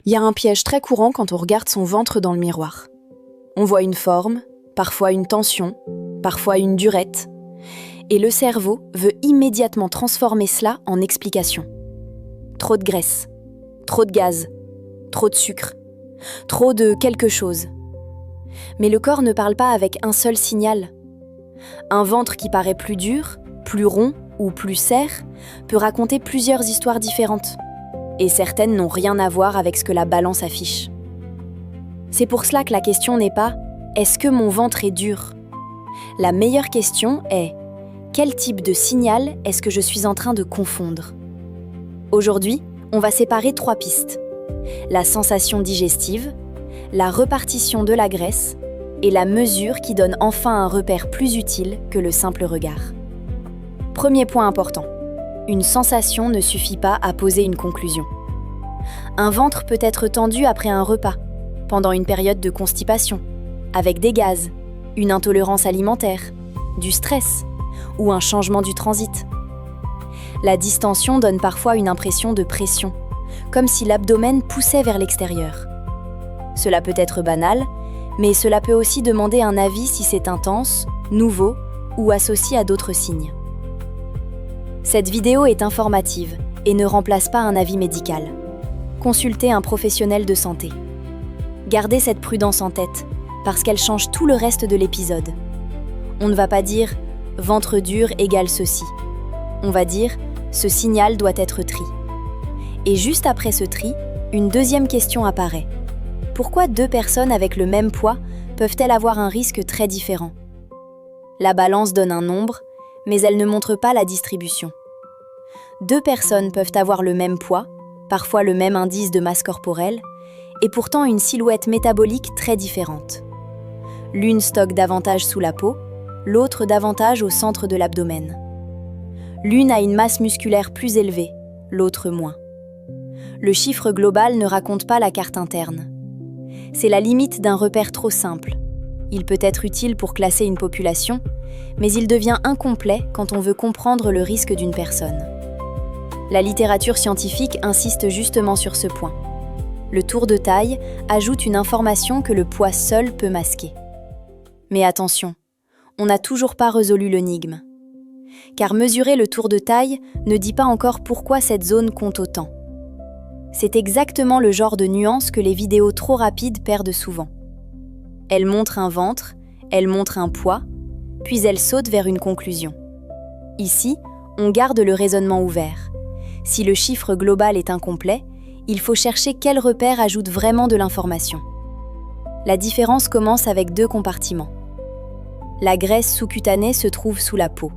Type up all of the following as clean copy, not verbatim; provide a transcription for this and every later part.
Il y a un piège très courant quand on regarde son ventre dans le miroir. On voit une forme, parfois une tension, parfois une durette, et le cerveau veut immédiatement transformer cela en explication. Trop de graisse, trop de gaz, trop de sucre, trop de quelque chose. Mais le corps ne parle pas avec un seul signal. Un ventre qui paraît plus dur, plus rond ou plus serre peut raconter plusieurs histoires différentes. Et certaines n'ont rien à voir avec ce que la balance affiche. C'est pour cela que la question n'est pas « est-ce que mon ventre est dur ?» La meilleure question est « quel type de signal est-ce que je suis en train de confondre ?» Aujourd'hui, on va séparer 3 pistes. La sensation digestive, la répartition de la graisse et la mesure qui donne enfin un repère plus utile que le simple regard. Premier point important. Une sensation ne suffit pas à poser une conclusion. Un ventre peut être tendu après un repas, pendant une période de constipation, avec des gaz, une intolérance alimentaire, du stress ou un changement du transit. La distension donne parfois une impression de pression, comme si l'abdomen poussait vers l'extérieur. Cela peut être banal, mais cela peut aussi demander un avis si c'est intense, nouveau ou associé à d'autres signes. Cette vidéo est informative et ne remplace pas un avis médical. Consultez un professionnel de santé. Gardez cette prudence en tête, parce qu'elle change tout le reste de l'épisode. On ne va pas dire « ventre dur égale ceci ». On va dire « ce signal doit être tri ». Et juste après ce tri, une deuxième question apparaît. Pourquoi 2 personnes avec le même poids peuvent-elles avoir un risque très différent ? La balance donne un nombre, mais elle ne montre pas la distribution. 2 personnes peuvent avoir le même poids, parfois le même indice de masse corporelle, et pourtant une silhouette métabolique très différente. L'une stocke davantage sous la peau, l'autre davantage au centre de l'abdomen. L'une a une masse musculaire plus élevée, l'autre moins. Le chiffre global ne raconte pas la carte interne. C'est la limite d'un repère trop simple. Il peut être utile pour classer une population, mais il devient incomplet quand on veut comprendre le risque d'une personne. La littérature scientifique insiste justement sur ce point. Le tour de taille ajoute une information que le poids seul peut masquer. Mais attention, on n'a toujours pas résolu l'énigme. Car mesurer le tour de taille ne dit pas encore pourquoi cette zone compte autant. C'est exactement le genre de nuance que les vidéos trop rapides perdent souvent. Elles montrent un ventre, elles montrent un poids, puis elles sautent vers une conclusion. Ici, on garde le raisonnement ouvert. Si le chiffre global est incomplet, il faut chercher quel repère ajoute vraiment de l'information. La différence commence avec 2 compartiments. La graisse sous-cutanée se trouve sous la peau.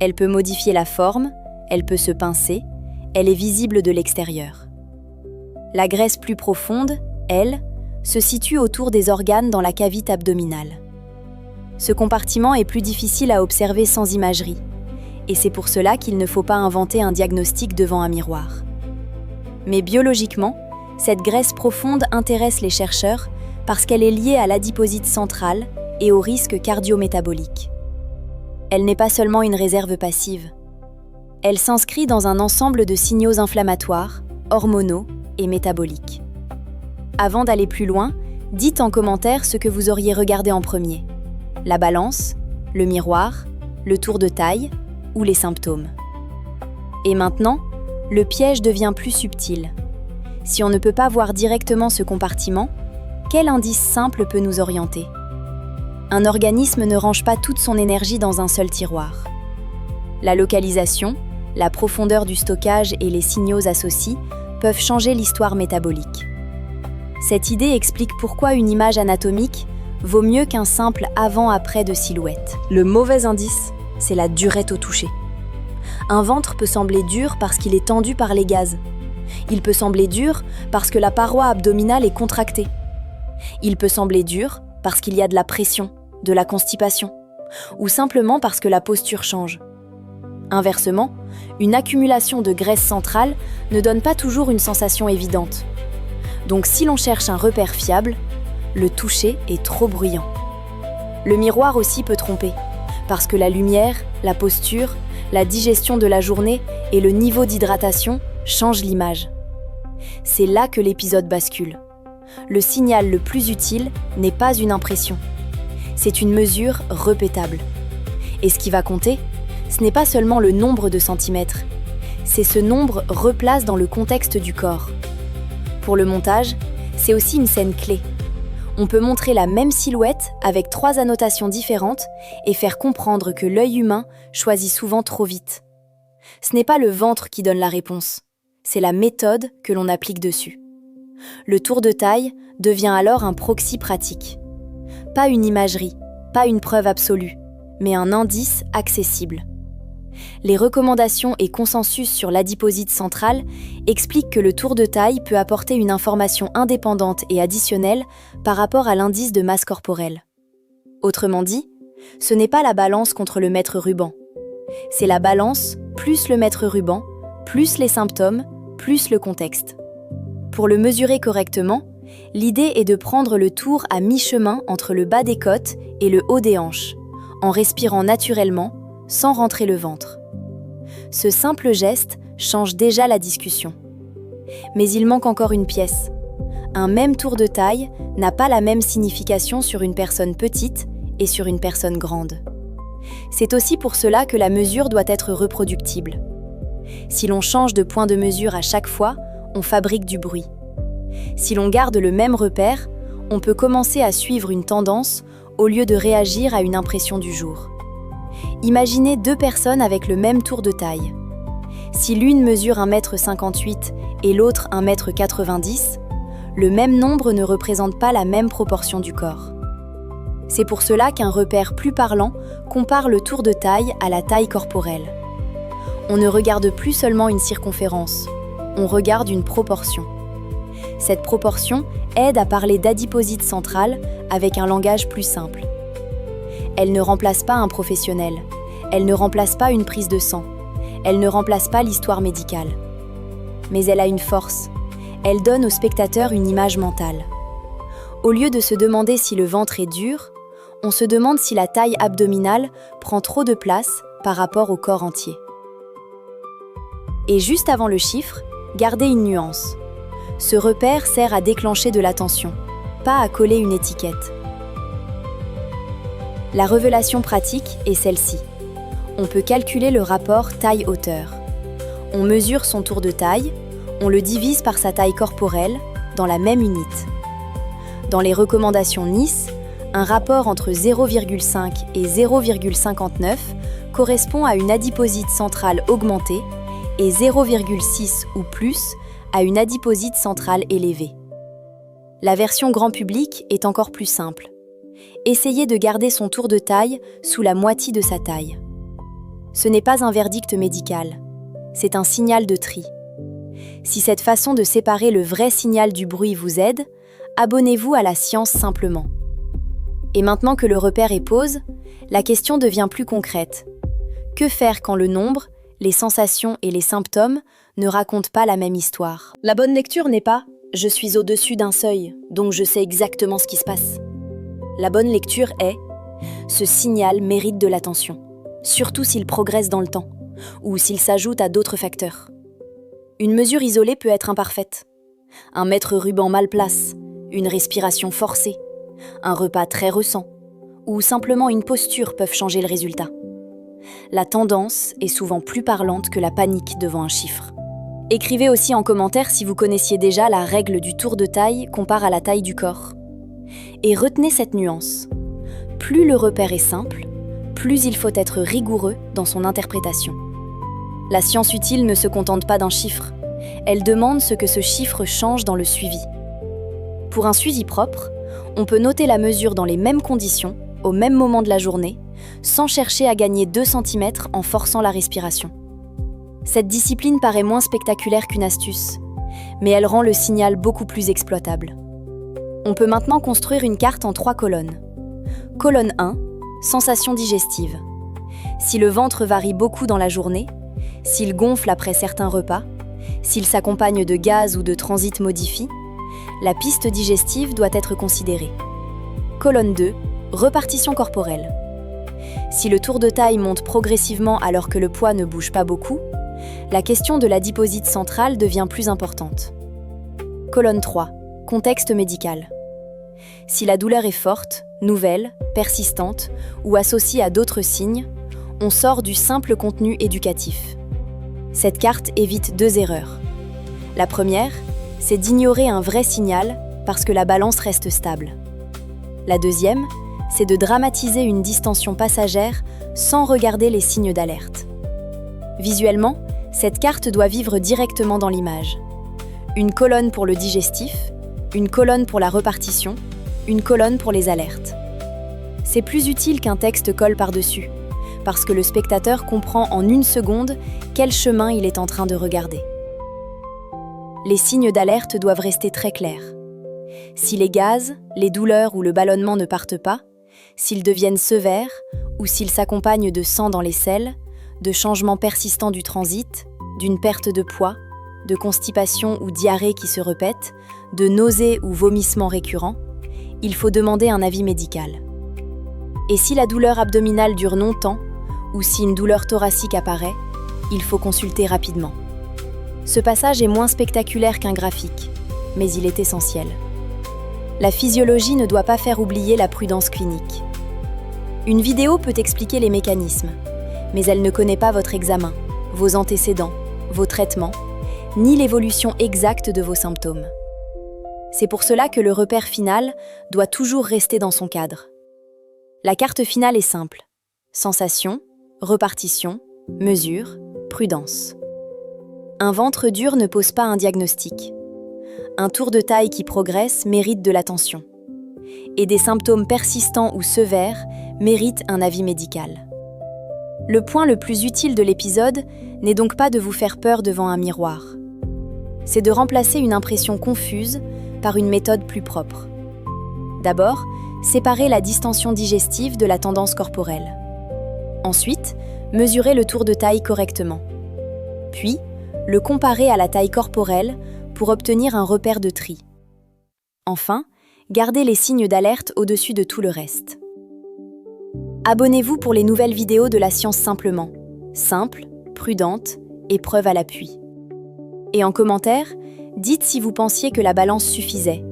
Elle peut modifier la forme, elle peut se pincer, elle est visible de l'extérieur. La graisse plus profonde, elle, se situe autour des organes dans la cavité abdominale. Ce compartiment est plus difficile à observer sans imagerie, et c'est pour cela qu'il ne faut pas inventer un diagnostic devant un miroir. Mais biologiquement, cette graisse profonde intéresse les chercheurs parce qu'elle est liée à l'adiposite centrale et au risque cardio-métabolique. Elle n'est pas seulement une réserve passive. Elle s'inscrit dans un ensemble de signaux inflammatoires, hormonaux et métaboliques. Avant d'aller plus loin, dites en commentaire ce que vous auriez regardé en premier. La balance, le miroir, le tour de taille ou les symptômes. Et maintenant, le piège devient plus subtil. Si on ne peut pas voir directement ce compartiment, quel indice simple peut nous orienter ? Un organisme ne range pas toute son énergie dans un seul tiroir. La localisation, la profondeur du stockage et les signaux associés peuvent changer l'histoire métabolique. Cette idée explique pourquoi une image anatomique vaut mieux qu'un simple avant-après de silhouette. Le mauvais indice, c'est la durette au toucher. Un ventre peut sembler dur parce qu'il est tendu par les gaz. Il peut sembler dur parce que la paroi abdominale est contractée. Il peut sembler dur parce qu'il y a de la pression, de la constipation, ou simplement parce que la posture change. Inversement, une accumulation de graisse centrale ne donne pas toujours une sensation évidente. Donc si l'on cherche un repère fiable, le toucher est trop bruyant. Le miroir aussi peut tromper, parce que la lumière, la posture, la digestion de la journée et le niveau d'hydratation changent l'image. C'est là que l'épisode bascule. Le signal le plus utile n'est pas une impression. C'est une mesure répétable. Et ce qui va compter, ce n'est pas seulement le nombre de centimètres, c'est ce nombre replace dans le contexte du corps. Pour le montage, c'est aussi une scène clé. On peut montrer la même silhouette avec 3 annotations différentes et faire comprendre que l'œil humain choisit souvent trop vite. Ce n'est pas le ventre qui donne la réponse, c'est la méthode que l'on applique dessus. Le tour de taille devient alors un proxy pratique. Pas une imagerie, pas une preuve absolue, mais un indice accessible. Les recommandations et consensus sur l'adiposite centrale expliquent que le tour de taille peut apporter une information indépendante et additionnelle par rapport à l'indice de masse corporelle. Autrement dit, ce n'est pas la balance contre le mètre ruban. C'est la balance plus le mètre ruban, plus les symptômes, plus le contexte. Pour le mesurer correctement, l'idée est de prendre le tour à mi-chemin entre le bas des côtes et le haut des hanches, en respirant naturellement, sans rentrer le ventre. Ce simple geste change déjà la discussion. Mais il manque encore une pièce. Un même tour de taille n'a pas la même signification sur une personne petite et sur une personne grande. C'est aussi pour cela que la mesure doit être reproductible. Si l'on change de point de mesure à chaque fois, on fabrique du bruit. Si l'on garde le même repère, on peut commencer à suivre une tendance au lieu de réagir à une impression du jour. Imaginez 2 personnes avec le même tour de taille. Si l'une mesure 1,58 m et l'autre 1,90 m, le même nombre ne représente pas la même proportion du corps. C'est pour cela qu'un repère plus parlant compare le tour de taille à la taille corporelle. On ne regarde plus seulement une circonférence, on regarde une proportion. Cette proportion aide à parler d'adiposite centrale avec un langage plus simple. Elle ne remplace pas un professionnel, elle ne remplace pas une prise de sang, elle ne remplace pas l'histoire médicale. Mais elle a une force, elle donne au spectateur une image mentale. Au lieu de se demander si le ventre est dur, on se demande si la taille abdominale prend trop de place par rapport au corps entier. Et juste avant le chiffre, gardez une nuance. Ce repère sert à déclencher de l'attention, pas à coller une étiquette. La révélation pratique est celle-ci. On peut calculer le rapport taille-hauteur. On mesure son tour de taille, on le divise par sa taille corporelle dans la même unité. Dans les recommandations Nice, un rapport entre 0,5 et 0,59 correspond à une adiposite centrale augmentée et 0,6 ou plus à une adiposite centrale élevée. La version grand public est encore plus simple. Essayez de garder son tour de taille sous la moitié de sa taille. Ce n'est pas un verdict médical, c'est un signal de tri. Si cette façon de séparer le vrai signal du bruit vous aide, abonnez-vous à la science simplement. Et maintenant que le repère est posé, la question devient plus concrète. Que faire quand le nombre, les sensations et les symptômes ne racontent pas la même histoire? La bonne lecture n'est pas « je suis au-dessus d'un seuil, donc je sais exactement ce qui se passe ». La bonne lecture est « ce signal mérite de l'attention, surtout s'il progresse dans le temps, ou s'il s'ajoute à d'autres facteurs ». Une mesure isolée peut être imparfaite. Un mètre ruban mal place, une respiration forcée, un repas très récent, ou simplement une posture peuvent changer le résultat. La tendance est souvent plus parlante que la panique devant un chiffre. Écrivez aussi en commentaire si vous connaissiez déjà la règle du tour de taille compare à la taille du corps. Et retenez cette nuance. Plus le repère est simple, plus il faut être rigoureux dans son interprétation. La science utile ne se contente pas d'un chiffre, elle demande ce que ce chiffre change dans le suivi. Pour un suivi propre, on peut noter la mesure dans les mêmes conditions, au même moment de la journée, sans chercher à gagner 2 cm en forçant la respiration. Cette discipline paraît moins spectaculaire qu'une astuce, mais elle rend le signal beaucoup plus exploitable. On peut maintenant construire une carte en 3 colonnes. Colonne 1, sensation digestive. Si le ventre varie beaucoup dans la journée, s'il gonfle après certains repas, s'il s'accompagne de gaz ou de transit modifié, la piste digestive doit être considérée. Colonne 2, répartition corporelle. Si le tour de taille monte progressivement alors que le poids ne bouge pas beaucoup, la question de l'adiposite centrale devient plus importante. Colonne 3. Contexte médical. Si la douleur est forte, nouvelle, persistante ou associée à d'autres signes, on sort du simple contenu éducatif. Cette carte évite 2 erreurs. La première, c'est d'ignorer un vrai signal parce que la balance reste stable. La deuxième, c'est de dramatiser une distension passagère sans regarder les signes d'alerte. Visuellement, cette carte doit vivre directement dans l'image. Une colonne pour le digestif, une colonne pour la repartition, une colonne pour les alertes. C'est plus utile qu'un texte colle par-dessus, parce que le spectateur comprend en 1 seconde quel chemin il est en train de regarder. Les signes d'alerte doivent rester très clairs. Si les gaz, les douleurs ou le ballonnement ne partent pas, s'ils deviennent sévères ou s'ils s'accompagnent de sang dans les selles, de changements persistants du transit, d'une perte de poids, de constipation ou diarrhée qui se répètent, de nausées ou vomissements récurrents, il faut demander un avis médical. Et si la douleur abdominale dure longtemps, ou si une douleur thoracique apparaît, il faut consulter rapidement. Ce passage est moins spectaculaire qu'un graphique, mais il est essentiel. La physiologie ne doit pas faire oublier la prudence clinique. Une vidéo peut expliquer les mécanismes, mais elle ne connaît pas votre examen, vos antécédents, vos traitements, ni l'évolution exacte de vos symptômes. C'est pour cela que le repère final doit toujours rester dans son cadre. La carte finale est simple. Sensation, repartition, mesure, prudence. Un ventre dur ne pose pas un diagnostic. Un tour de taille qui progresse mérite de l'attention. Et des symptômes persistants ou sévères méritent un avis médical. Le point le plus utile de l'épisode n'est donc pas de vous faire peur devant un miroir. C'est de remplacer une impression confuse par une méthode plus propre. D'abord, séparer la distension digestive de la tendance corporelle. Ensuite, mesurer le tour de taille correctement. Puis, le comparer à la taille corporelle pour obtenir un repère de tri. Enfin, gardez les signes d'alerte au-dessus de tout le reste. Abonnez-vous pour les nouvelles vidéos de la science simplement, simple, prudente et preuve à l'appui. Et en commentaire, dites si vous pensiez que la balance suffisait,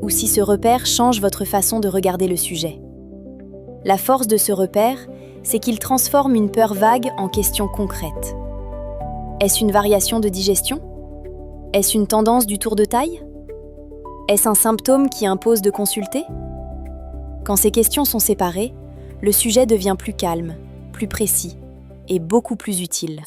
ou si ce repère change votre façon de regarder le sujet. La force de ce repère, c'est qu'il transforme une peur vague en question concrète. Est-ce une variation de digestion ? Est-ce une tendance du tour de taille ? Est-ce un symptôme qui impose de consulter ? Quand ces questions sont séparées, le sujet devient plus calme, plus précis et beaucoup plus utile.